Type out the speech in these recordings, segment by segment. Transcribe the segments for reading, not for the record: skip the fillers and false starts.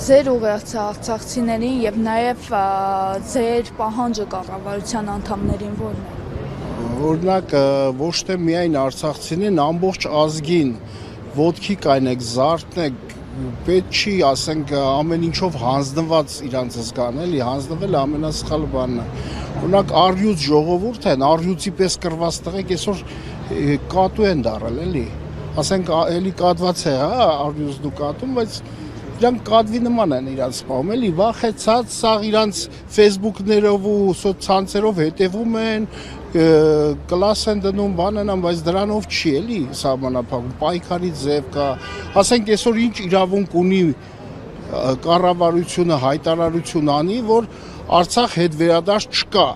ձեր ուղերձը արցախցիներին եւ նաեւ ձեր պահանջը կառավարության անդամներին որն է։ Օրինակ ոչ թե միայն արցախցիներին, ամբողջ ազգին ոտքի կայնեք, զարթնեք, պետք չի, ասենք, ամեն ինչով հանձնված իրանց զգան, էլի, հանձնվել ամենասխալ բանն է։ Օրինակ առյուծ ժողովուրդ են, առյուծի պես կռված տղեկ այսօր կատու են դարել, էլի։ Ասենք էլի կատված է, հա, առյուծն ու կատուն, բայց իրանք կատվի նման են իրանց սպանում, էլի, վախեցած, սաղ իրանց Facebook-ներով ու սոցցանցերով հետևում են, կլաս են դնում, բան են անում, բայց դրանով չի, էլի, սահմանափակում, պայքարի ձև կա, ասենք այսօր ինչ իրավունք ունի կառավարությունը հայտարարություն անի, որ Արցախ հետ վերադարձ չկա։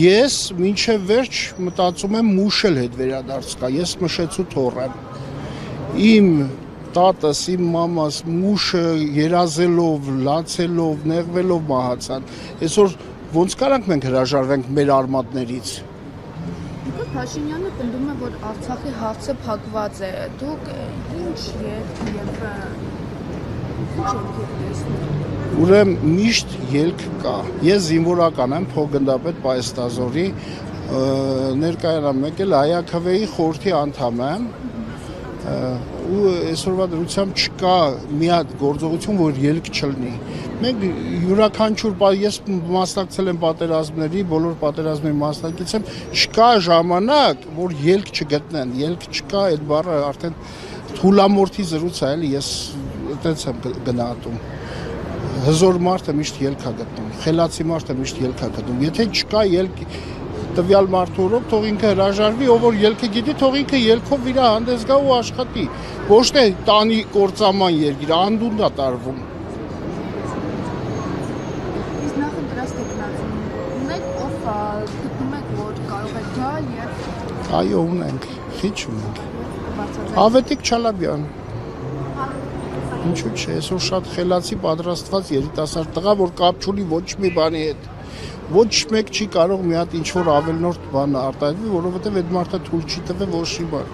Ես մինչև վերջ մտածում եմ մուշել հետ վերադարձ կա, ես մշեցու թոռեմ։ Իմ տատս, իմ մամաս մուշը երազելով, լացելով, նեղվելով մահացան։ Այսօր ոնց կարանք մենք հրաժարվենք մեր արմատներից։ Նիկոլ Փաշինյանը պնդում է, որ Արցախի հարցը փակված է։ Դուք ինչ Ուրեմն միշտ ելք կա։ Ես զինվորական եմ, փոխգնդապետ Պայեստազորի, ներկայանամ եկել ՀԱԿ-ի խորհրդի անդամ եմ, ու այսօրվա դրությամբ չկա մի հատ գործողություն, որ ելք չլինի։ Մենք յուրաքանչյուր, ես մասնակցել եմ պատերազմների, բոլոր պատերազմների մասնակից եմ, չկա ժամանակ, որ ելք չգտնեն, ելք չկա, այդ բառը արդեն թուլամորթի զրույց է, էլի, ես այդպես եմ գնահատում։ Հզոր մարդը միշտ ելք է գտնում, խելացի մարդը միշտ ելք է գտնում։ Եթե չկա ելք տվյալ մարդու օրոք, թող ինքը հրաժարվի, ով որ ելքը գիտի, թող ինքը ելքով իր հանդես գա ու աշխատի։ Ոչ թե տանի կործաման երկիր, անդունդա տարվում։ Իսկ նախընտրած տեխնացիան ունեք, ով գտնում եք, որ կարող է գալ եւ Այո, ունենք, քիչ ունենք։ Ավետիք Չալաբյան։ Ինչու՞ չէ, այսօր շատ խելացի պատրաստված երիտասարդ տղա, որ կապ չունի ոչ մի բանի հետ։ Ոչ մեկ չի կարող մի հատ ինչ-որ ավելնորդ բան արտահայտել, որովհետև այդ մարդը թույլ չի տվել ոչ մի բան։